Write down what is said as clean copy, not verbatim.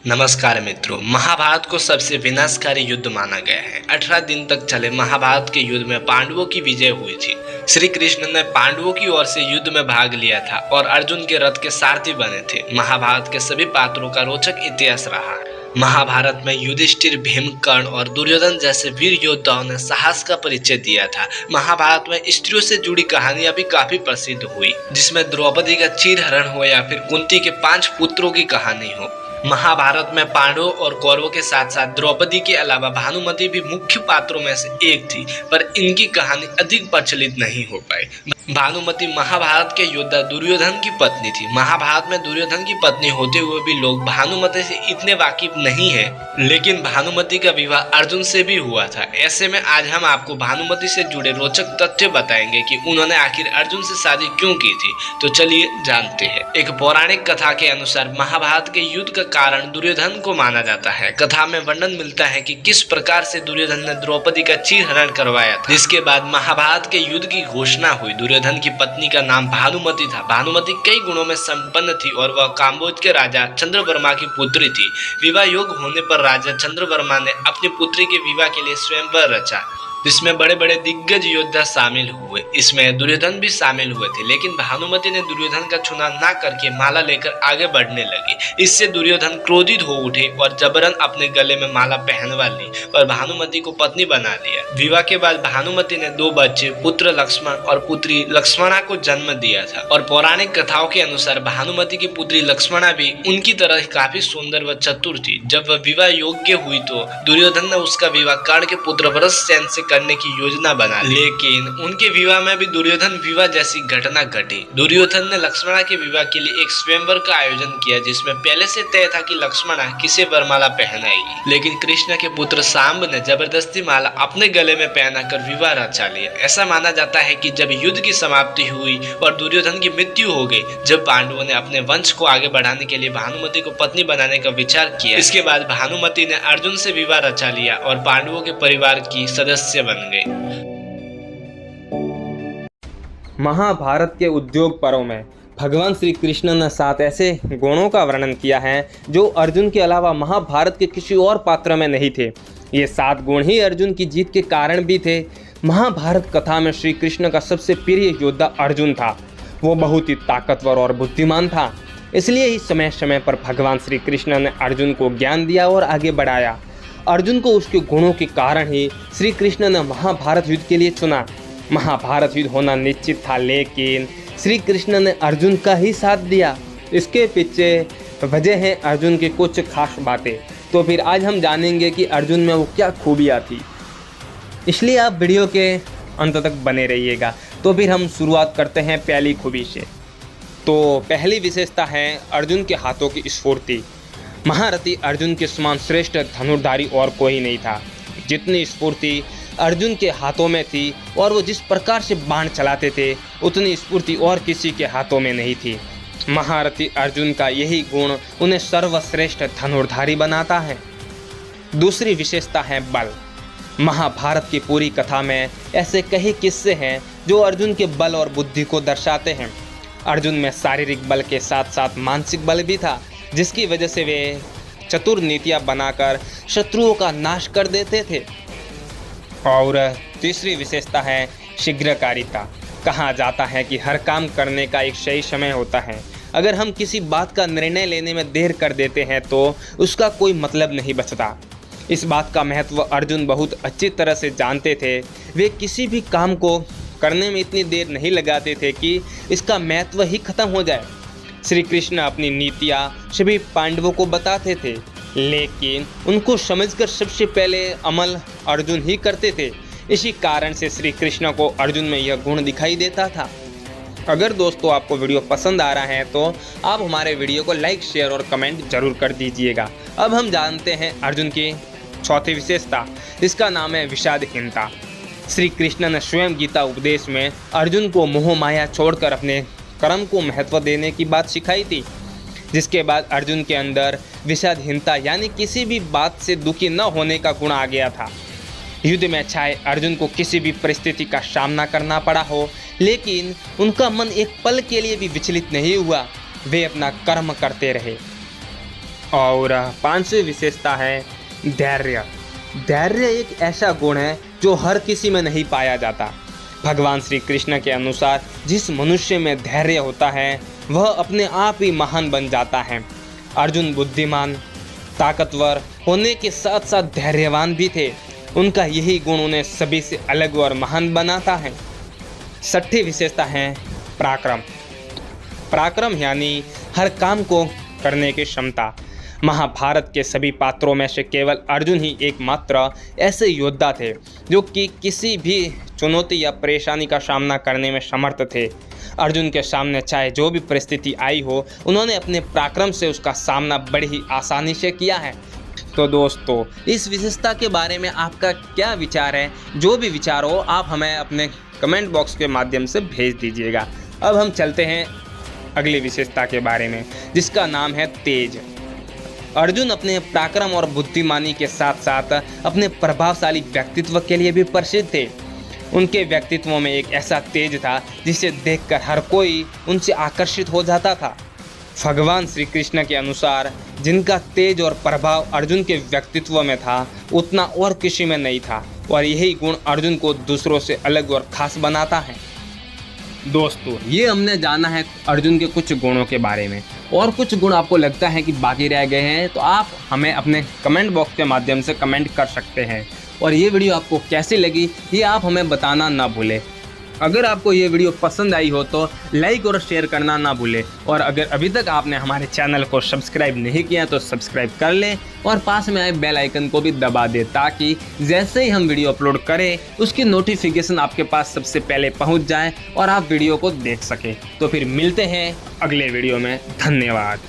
नमस्कार मित्रों, महाभारत को सबसे विनाशकारी युद्ध माना गया है। 18 दिन तक चले महाभारत के युद्ध में पांडवों की विजय हुई थी। श्री कृष्ण ने पांडवों की ओर से युद्ध में भाग लिया था और अर्जुन के रथ के सारथी बने थे। महाभारत के सभी पात्रों का रोचक इतिहास रहा। महाभारत में युधिष्ठिर, भीम, कर्ण और दुर्योधन जैसे वीर योद्धाओं ने साहस का परिचय दिया था। महाभारत में स्त्रियों से जुड़ी कहानियां भी काफी प्रसिद्ध हुई, जिसमें द्रौपदी का चीरहरण हो या फिर कुंती के 5 पुत्रों की कहानी हो। महाभारत में पांडवों और कौरवों के साथ साथ द्रौपदी के अलावा भानुमति भी मुख्य पात्रों में से एक थी, पर इनकी कहानी अधिक प्रचलित नहीं हो पाई। भानुमति महाभारत के योद्धा दुर्योधन की पत्नी थी। महाभारत में दुर्योधन की पत्नी होते हुए भी लोग भानुमति से इतने वाकिफ नहीं है, लेकिन भानुमति का विवाह अर्जुन से भी हुआ था। ऐसे में आज हम आपको भानुमति से जुड़े रोचक तथ्य बताएंगे कि उन्होंने आखिर अर्जुन से शादी क्यों की थी। तो चलिए जानते हैं। एक पौराणिक कथा के अनुसार महाभारत के युद्ध का कारण दुर्योधन को माना जाता है। कथा में वर्णन मिलता है कि किस प्रकार से दुर्योधन ने द्रौपदी का चीरहरण करवाया था, जिसके बाद महाभारत के युद्ध की घोषणा हुई। दुर्योधन की पत्नी का नाम भानुमति था। भानुमति कई गुणों में संपन्न थी और वह काम्बोज के राजा चंद्रवर्मा की पुत्री थी। विवाह योग्य होने पर राजा चंद्रवर्मा ने अपनी पुत्री के विवाह के लिए स्वयंवर रचा, जिसमें बड़े बड़े दिग्गज योद्धा शामिल हुए। इसमें दुर्योधन भी शामिल हुए थे, लेकिन भानुमति ने दुर्योधन का चुनाव न करके माला लेकर आगे बढ़ने लगी। इससे दुर्योधन क्रोधित हो उठे और जबरन अपने गले में माला पहनवा ली और भानुमति को पत्नी बना लिया। विवाह के बाद भानुमति ने 2 बच्चे, पुत्र लक्ष्मण और पुत्री लक्ष्मणा को जन्म दिया था। और पौराणिक कथाओं के अनुसार भानुमति की पुत्री लक्ष्मणा भी उनकी तरह काफी सुंदर व चतुर थी। जब वह विवाह योग्य हुई तो दुर्योधन ने उसका विवाह कर्ण के पुत्र वृषसेन से करने की योजना बना, लेकिन उनके विवाह में भी दुर्योधन विवाह जैसी घटना घटी। दुर्योधन ने लक्ष्मणा के विवाह के लिए एक स्वयंवर का आयोजन किया, जिसमें पहले से तय था कि लक्ष्मणा किसे वरमाला पहनाएगी, लेकिन कृष्ण के पुत्र सांब ने जबरदस्ती माला अपने गले में पहनाकर विवाह रचा लिया। ऐसा माना जाता है कि जब युद्ध की समाप्ति हुई और दुर्योधन की मृत्यु हो गई, जब पांडवों ने अपने वंश को आगे बढ़ाने के लिए भानुमति को पत्नी बनाने का विचार किया, इसके बाद भानुमति ने अर्जुन से विवाह रचा लिया और पांडवों के परिवार की सदस्य बन गए। महाभारत के उद्योग पर्व में भगवान श्री कृष्ण ने 7 ऐसे गुणों का वर्णन किया है जो अर्जुन के अलावा महाभारत के किसी और पात्र में नहीं थे। ये 7 गुण ही अर्जुन की जीत के कारण भी थे। महाभारत कथा में श्री कृष्ण का सबसे प्रिय योद्धा अर्जुन था। वो बहुत ही ताकतवर और बुद्धिमान था, इसलिए ही समय समय पर भगवान श्री कृष्ण ने अर्जुन को ज्ञान दिया और आगे बढ़ाया। अर्जुन को उसके गुणों के कारण ही श्री कृष्ण ने महाभारत युद्ध के लिए चुना। महाभारत युद्ध होना निश्चित था, लेकिन श्री कृष्ण ने अर्जुन का ही साथ दिया। इसके पीछे वजह है अर्जुन की कुछ खास बातें। तो फिर आज हम जानेंगे कि अर्जुन में वो क्या खूबियाँ थी, इसलिए आप वीडियो के अंत तक बने रहिएगा। तो फिर हम शुरुआत करते हैं पहली खूबी से। तो पहली विशेषता है अर्जुन के हाथों की स्फूर्ति। महारथी अर्जुन के समान श्रेष्ठ धनुर्धारी और कोई नहीं था। जितनी स्फूर्ति अर्जुन के हाथों में थी और वो जिस प्रकार से बाण चलाते थे, उतनी स्फूर्ति और किसी के हाथों में नहीं थी। महारथी अर्जुन का यही गुण उन्हें सर्वश्रेष्ठ धनुर्धारी बनाता है। दूसरी विशेषता है बल। महाभारत की पूरी कथा में ऐसे कई किस्से हैं जो अर्जुन के बल और बुद्धि को दर्शाते हैं। अर्जुन में शारीरिक बल के साथ साथ मानसिक बल भी था, जिसकी वजह से वे चतुर नीतियाँ बनाकर शत्रुओं का नाश कर देते थे। और तीसरी विशेषता है शीघ्रकारिता। कहा जाता है कि हर काम करने का एक सही समय होता है। अगर हम किसी बात का निर्णय लेने में देर कर देते हैं तो उसका कोई मतलब नहीं बचता। इस बात का महत्व अर्जुन बहुत अच्छी तरह से जानते थे। वे किसी भी काम को करने में इतनी देर नहीं लगाते थे कि इसका महत्व ही खत्म हो जाए। श्री कृष्ण अपनी नीतियाँ सभी पांडवों को बताते थे, लेकिन उनको समझकर सबसे पहले अमल अर्जुन ही करते थे। इसी कारण से श्री कृष्ण को अर्जुन में यह गुण दिखाई देता था। अगर दोस्तों आपको वीडियो पसंद आ रहा है तो आप हमारे वीडियो को लाइक, शेयर और कमेंट जरूर कर दीजिएगा। अब हम जानते हैं अर्जुन की चौथी विशेषता। इसका नाम है विषादहीनता। श्री कृष्ण ने स्वयं गीता उपदेश में अर्जुन को मोह माया छोड़कर अपने कर्म को महत्व देने की बात सिखाई थी, जिसके बाद अर्जुन के अंदर विषादहीनता यानी किसी भी बात से दुखी न होने का गुण आ गया था। युद्ध में चाहे अर्जुन को किसी भी परिस्थिति का सामना करना पड़ा हो, लेकिन उनका मन एक पल के लिए भी विचलित नहीं हुआ। वे अपना कर्म करते रहे। और पांचवी विशेषता है धैर्य। धैर्य एक ऐसा गुण है जो हर किसी में नहीं पाया जाता। भगवान श्री कृष्ण के अनुसार जिस मनुष्य में धैर्य होता है वह अपने आप ही महान बन जाता है। अर्जुन बुद्धिमान, ताकतवर होने के साथ साथ धैर्यवान भी थे। उनका यही गुण उन्हें सभी से अलग और महान बनाता है। छठी विशेषता है पराक्रम। पराक्रम यानी हर काम को करने की क्षमता। महाभारत के सभी पात्रों में से केवल अर्जुन ही एकमात्र ऐसे योद्धा थे जो कि किसी भी चुनौती या परेशानी का सामना करने में समर्थ थे। अर्जुन के सामने चाहे जो भी परिस्थिति आई हो, उन्होंने अपने पराक्रम से उसका सामना बड़ी ही आसानी से किया है। तो दोस्तों, इस विशेषता के बारे में आपका क्या विचार है? जो भी विचार हो आप हमें अपने कमेंट बॉक्स के माध्यम से भेज दीजिएगा। अब हम चलते हैं अगली विशेषता के बारे में, जिसका नाम है तेज। अर्जुन अपने पराक्रम और बुद्धिमानी के साथ साथ अपने प्रभावशाली व्यक्तित्व के लिए भी प्रसिद्ध थे। उनके व्यक्तित्व में एक ऐसा तेज था जिसे देखकर हर कोई उनसे आकर्षित हो जाता था। भगवान श्री कृष्ण के अनुसार जिनका तेज और प्रभाव अर्जुन के व्यक्तित्व में था उतना और किसी में नहीं था, और यही गुण अर्जुन को दूसरों से अलग और खास बनाता है। दोस्तों, ये हमने जाना है अर्जुन के कुछ गुणों के बारे में, और कुछ गुण आपको लगता है कि बाकी रह गए हैं तो आप हमें अपने कमेंट बॉक्स के माध्यम से कमेंट कर सकते हैं। और ये वीडियो आपको कैसी लगी ये आप हमें बताना ना भूलें। अगर आपको ये वीडियो पसंद आई हो तो लाइक और शेयर करना ना भूलें, और अगर अभी तक आपने हमारे चैनल को सब्सक्राइब नहीं किया तो सब्सक्राइब कर लें और पास में आए बेल आइकन को भी दबा दें, ताकि जैसे ही हम वीडियो अपलोड करें उसकी नोटिफिकेशन आपके पास सबसे पहले पहुंच जाए और आप वीडियो को देख सकें। तो फिर मिलते हैं अगले वीडियो में। धन्यवाद।